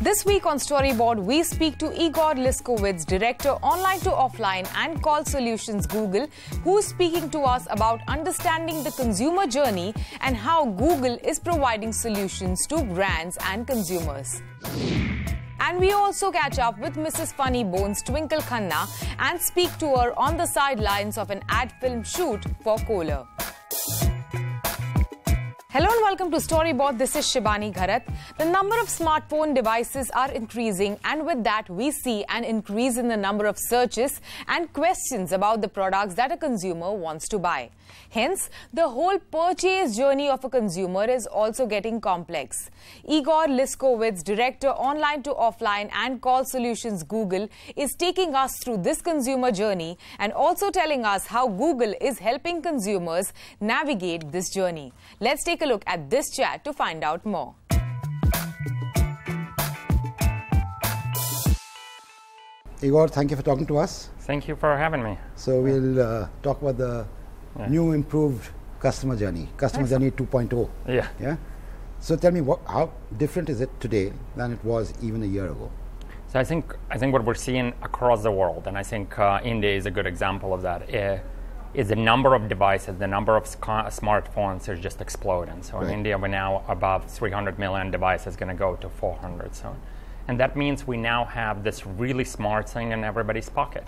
This week on Storyboard, we speak to Igor Liskowitz, Director Online to Offline and Call Solutions Google, who's speaking to us about understanding the consumer journey and how Google is providing solutions to brands and consumers. And we also catch up with Mrs. Funny Bones Twinkle Khanna and speak to her on the sidelines of an ad film shoot for Kohler. Hello and welcome to Storyboard. This is Shibani Gharat. The number of smartphone devices are increasing, and with that we see an increase in the number of searches and questions about the products that a consumer wants to buy. Hence, the whole purchase journey of a consumer is also getting complex. Igor Liskowitz, Director Online to Offline and Call Solutions Google, is taking us through this consumer journey and also telling us how Google is helping consumers navigate this journey. Let's take a look at this chat to find out more. Igor, thank you for talking to us. Thank you for having me. So we'll talk about the new improved customer journey, Journey 2.0. Yeah. So tell me, how different is it today than it was even a year ago? So I think what we're seeing across the world, and I think India is a good example of that, is the number of devices, the number of smartphones is just exploding. So in India, we're now above 300 million devices, going to go to 400 soon. And that means we now have this really smart thing in everybody's pocket.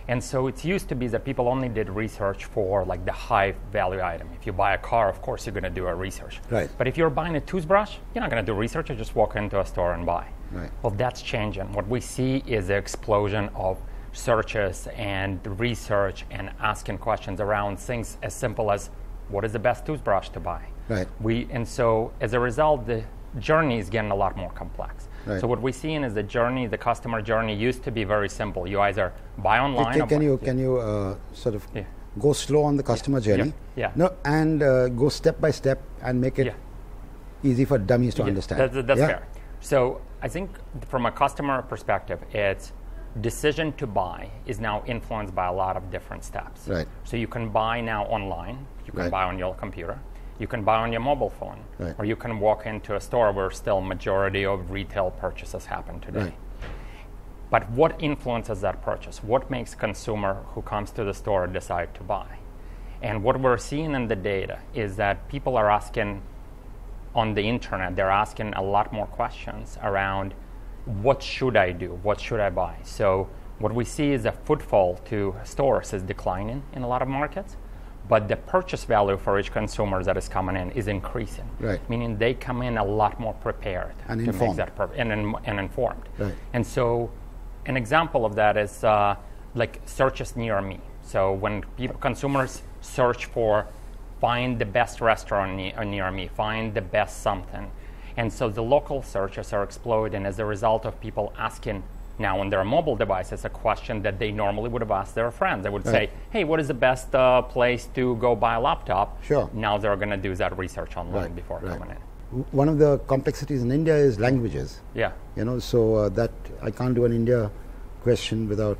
And so it used to be that people only did research for like the high value item. If you buy a car, of course, you're going to do a research. Right. But if you're buying a toothbrush, you're not going to do research. You just walk into a store and buy. Right. Well, that's changing. What we see is the explosion of searches and research and asking questions around things as simple as what is the best toothbrush to buy. Right. And so as a result, the journey is getting a lot more complex. Right. So what we're seeing is the customer journey used to be very simple. You either buy online. Can you sort of go slow on the customer journey? Yeah. No, and go step by step and make it easy for dummies to understand. That's fair. So I think from a customer perspective, it's decision to buy is now influenced by a lot of different steps. Right. So you can buy now online. You can buy on your computer. You can buy on your mobile phone, or you can walk into a store where still majority of retail purchases happen today. Right. But what influences that purchase? What makes consumer who comes to the store decide to buy? And what we're seeing in the data is that people are asking on the internet, they're asking a lot more questions around what should I do? What should I buy? So what we see is that footfall to stores is declining in a lot of markets, but the purchase value for each consumer that is coming in is increasing. Right. Meaning they come in a lot more prepared and to informed. make that and informed. Right. And so an example of that is like searches near me. So when consumers search for find the best restaurant near me, find the best something. And so the local searches are exploding as a result of people asking now on their mobile devices a question that they normally would have asked their friends. They would say, hey, what is the best place to go buy a laptop? Sure. Now they're going to do that research online before coming in. One of the complexities in India is languages. Yeah. You know, so that I can't do an India question without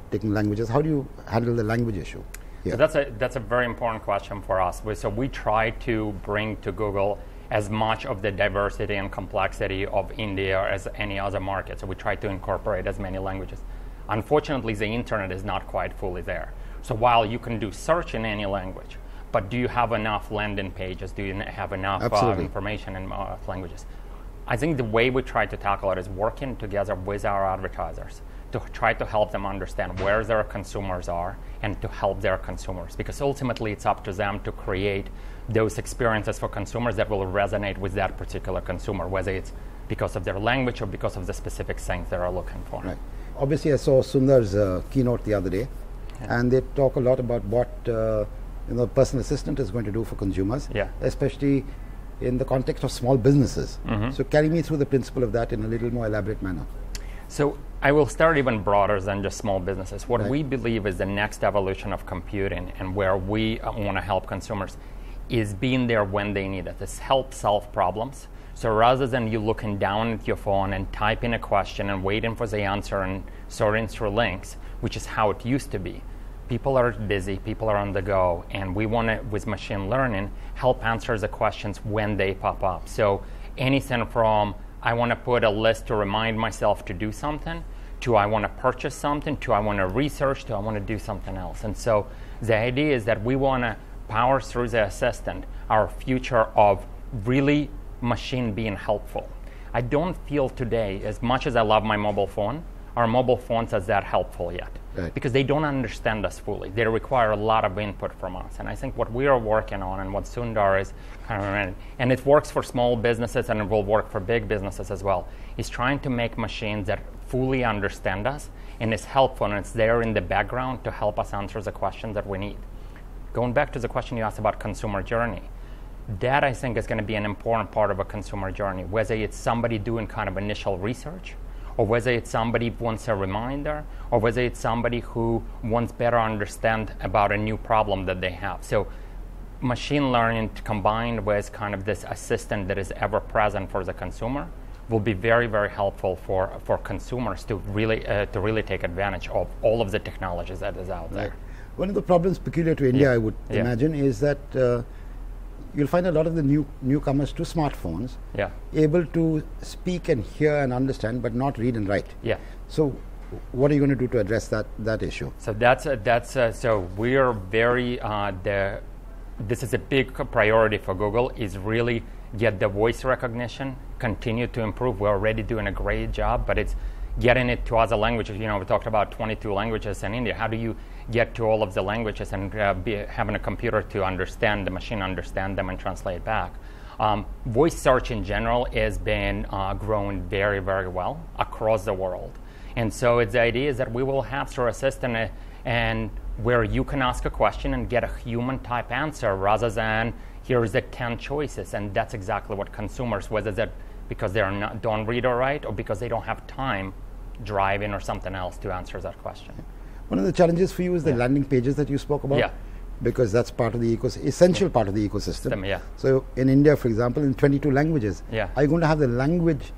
taking languages. How do you handle the language issue? So that's a very important question for us. So we try to bring to Google as much of the diversity and complexity of India as any other market. So we try to incorporate as many languages. Unfortunately, the internet is not quite fully there. So while you can do search in any language, but do you have enough landing pages? Do you have enough information in languages? I think the way we try to tackle it is working together with our advertisers to try to help them understand where their consumers are and to help their consumers. Because ultimately, it's up to them to create those experiences for consumers that will resonate with that particular consumer, whether it's because of their language or because of the specific things they are looking for. Right. Obviously, I saw Sundar's keynote the other day, and they talk a lot about what personal assistant is going to do for consumers, especially in the context of small businesses. So carry me through the principle of that in a little more elaborate manner. So I will start even broader than just small businesses. What we believe is the next evolution of computing and where we want to help consumers is being there when they need it. It's help solve problems. So rather than you looking down at your phone and typing a question and waiting for the answer and sorting through links, which is how it used to be, people are busy, people are on the go, and we want to, with machine learning, help answer the questions when they pop up. So anything from I want to put a list to remind myself to do something, to I want to purchase something, to I want to research, to I want to do something else. And so the idea is that we want to power through the assistant our future of really machine being helpful. I don't feel today, as much as I love my mobile phone, our mobile phones as that helpful yet. Right. Because they don't understand us fully. They require a lot of input from us. And I think what we are working on and what Sundar is kind of, and it works for small businesses and it will work for big businesses as well, is trying to make machines that fully understand us and is helpful and it's there in the background to help us answer the questions that we need. Going back to the question you asked about consumer journey, that I think is going to be an important part of a consumer journey, whether it's somebody doing kind of initial research, or whether it's somebody who wants a reminder, or whether it's somebody who wants better understand about a new problem that they have. So machine learning combined with kind of this assistant that is ever present for the consumer will be very, very helpful for consumers to really take advantage of all of the technologies that is out there. Right. One of the problems peculiar to India, I would imagine, is that you'll find a lot of the newcomers to smartphones able to speak and hear and understand, but not read and write. Yeah. So, what are you going to do to address that issue? So so we are very this is a big priority for Google, is really get the voice recognition, continue to improve. We're already doing a great job, but it's getting it to other languages. You know, we talked about 22 languages in India. How do you get to all of the languages and having a computer to understand the machine, understand them and translate back? Voice search in general has been growing very, very well across the world. And so the idea is that we will have through Assistant and where you can ask a question and get a human type answer rather than here's the 10 choices. And that's exactly what consumers, whether that because they don't read or write or because they don't have time driving or something else to answer that question. One of the challenges for you is the landing pages that you spoke about. Yeah. Because that's part of the essential part of the ecosystem. Yeah. So in India, for example, in 22 languages, are you going to have the language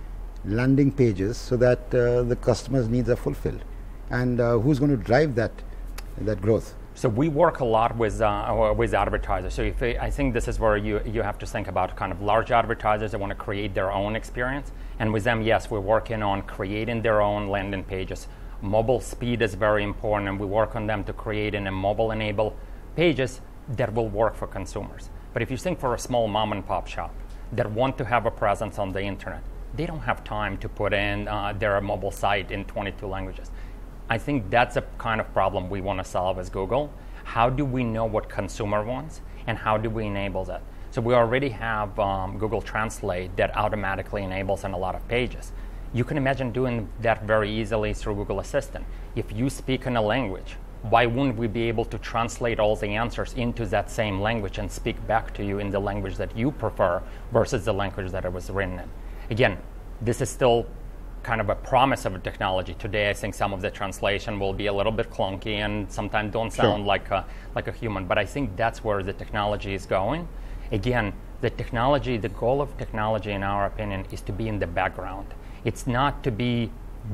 landing pages so that the customer's needs are fulfilled? And who's going to drive that growth? So we work a lot with advertisers. So I think this is where you have to think about kind of large advertisers that want to create their own experience. And with them, yes, we're working on creating their own landing pages. Mobile speed is very important, and we work on them to create in a mobile-enabled pages that will work for consumers. But if you think for a small mom-and-pop shop that want to have a presence on the internet, they don't have time to put in their mobile site in 22 languages. I think that's a kind of problem we want to solve as Google. How do we know what consumer wants, and how do we enable that? So we already have Google Translate that automatically enables in a lot of pages. You can imagine doing that very easily through Google Assistant. If you speak in a language, why wouldn't we be able to translate all the answers into that same language and speak back to you in the language that you prefer versus the language that it was written in? Again, this is still kind of a promise of a technology. Today, I think some of the translation will be a little bit clunky and sometimes don't sound like a human, but I think that's where the technology is going. Again, the goal of technology, in our opinion, is to be in the background. It's not to be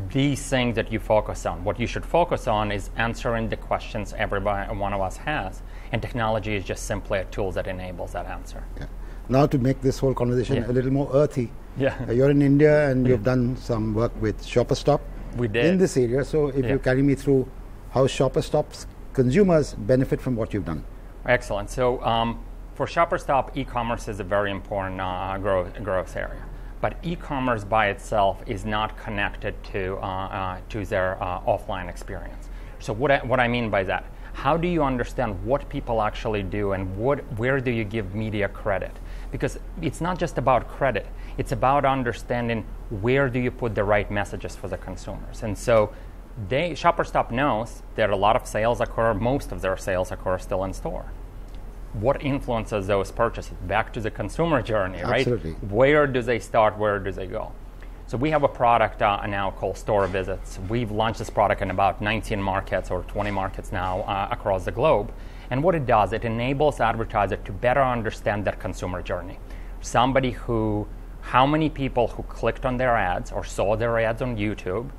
these things that you focus on. What you should focus on is answering the questions every one of us has, and technology is just simply a tool that enables that answer. Yeah. Now to make this whole conversation a little more earthy, you're in India and you've done some work with ShopperStop. We did. In this area, so if you carry me through how ShopperStop's consumers benefit from what you've done. Excellent. So for ShopperStop, e-commerce is a very important growth area. But e-commerce by itself is not connected to their offline experience. So what I mean by that, how do you understand what people actually do and where do you give media credit? Because it's not just about credit, it's about understanding where do you put the right messages for the consumers. And so ShopperStop knows that a lot of sales occur, most of their sales occur still in store. What influences those purchases? Back to the consumer journey, right? Absolutely. Where do they start? Where do they go? So we have a product now called Store Visits. We've launched this product in about 19 markets or 20 markets now across the globe. And what it does, it enables advertisers to better understand their consumer journey. How many people who clicked on their ads or saw their ads on YouTube,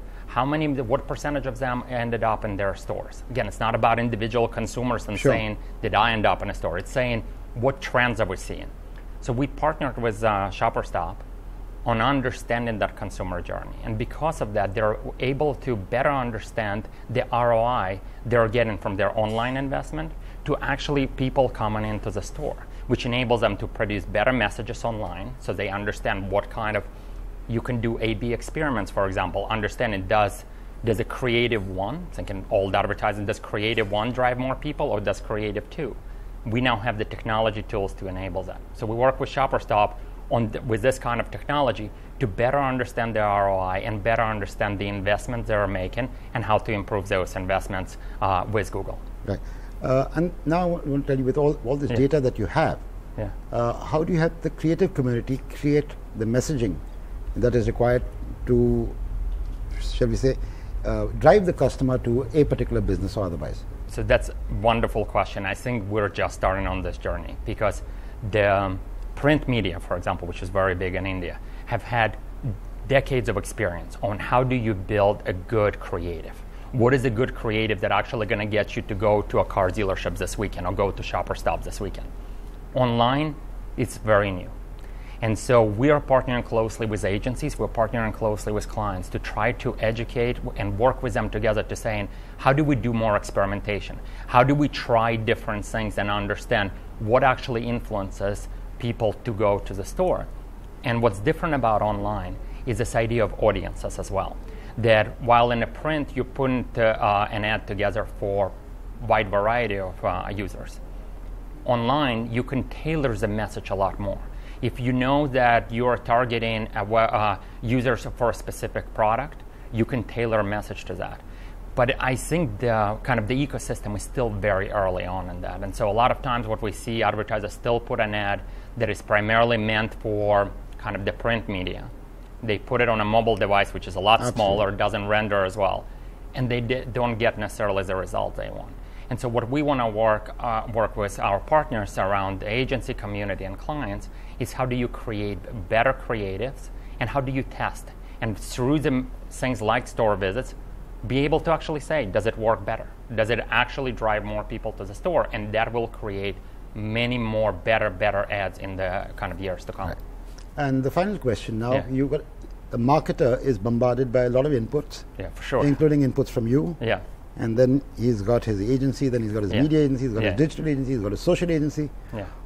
what percentage of them ended up in their stores? Again, it's not about individual consumers and saying, did I end up in a store? It's saying, what trends are we seeing? So we partnered with ShopperStop on understanding that consumer journey. And because of that, they're able to better understand the ROI they're getting from their online investment to actually people coming into the store, which enables them to produce better messages online so they understand what kind of, you can do A/B experiments, for example, understanding does a creative one, thinking old advertising, does creative one drive more people or does creative two? We now have the technology tools to enable that. So we work with ShopperStop with this kind of technology to better understand the ROI and better understand the investments they're making and how to improve those investments with Google. Right. And now I want to tell you, with all this data that you have, how do you have the creative community create the messaging that is required to, shall we say, drive the customer to a particular business or otherwise? So that's a wonderful question. I think we're just starting on this journey because the print media, for example, which is very big in India, have had decades of experience on how do you build a good creative. What is a good creative that actually going to get you to go to a car dealership this weekend or go to ShopperStop this weekend? Online, it's very new. And so we are partnering closely with agencies, we're partnering closely with clients to try to educate and work with them together to saying, how do we do more experimentation? How do we try different things and understand what actually influences people to go to the store? And what's different about online is this idea of audiences as well. That while in a print you put an ad together for a wide variety of users, online you can tailor the message a lot more. If you know that you're targeting users for a specific product, you can tailor a message to that. But I think the ecosystem is still very early on in that. And so a lot of times what we see, advertisers still put an ad that is primarily meant for kind of the print media. They put it on a mobile device, which is a lot smaller, doesn't render as well, and they don't get necessarily the result they want. And so what we want to work with our partners around the agency community and clients is how do you create better creatives and how do you test? And through the things like store visits, be able to actually say, does it work better? Does it actually drive more people to the store? And that will create many more better ads in the kind of years to come. Right. And the final question now, the marketer is bombarded by a lot of inputs, for sure, including inputs from you. And then he's got his agency, then he's got his media agency, he's got his digital agency, he's got his social agency.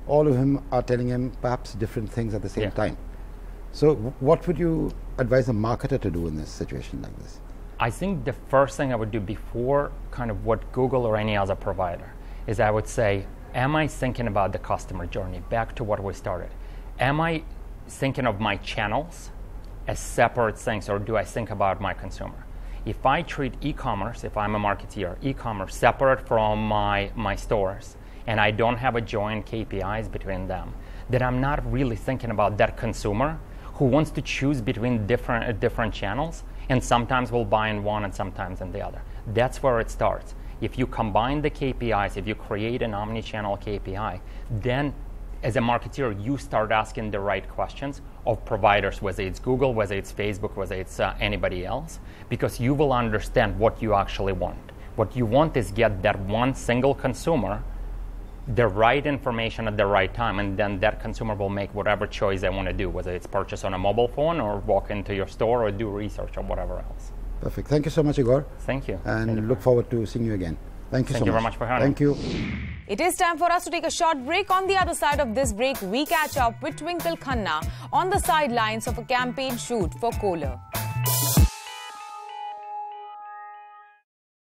All of them are telling him perhaps different things at the same time. So what would you advise a marketer to do in this situation like this? I think the first thing I would do before kind of what Google or any other provider is I would say, am I thinking about the customer journey? Back to what we started. Am I thinking of my channels as separate things, or do I think about my consumer? If I treat e-commerce, if I'm a marketeer, e-commerce separate from my stores, and I don't have a joint KPIs between them, then I'm not really thinking about that consumer who wants to choose between different channels, and sometimes will buy in one and sometimes in the other. That's where it starts. If you combine the KPIs, if you create an omni-channel KPI, then as a marketeer, you start asking the right questions of providers, whether it's Google, whether it's Facebook, whether it's anybody else, because you will understand what you actually want. What you want is get that one single consumer the right information at the right time, and then that consumer will make whatever choice they want to do, whether it's purchase on a mobile phone or walk into your store or do research or whatever else. Perfect. Thank you so much, Igor. Thank you. And look forward to seeing you again. Thank you so much. Thank you very much for having me. Thank you. It is time for us to take a short break. On the other side of this break, we catch up with Twinkle Khanna on the sidelines of a campaign shoot for Kohler.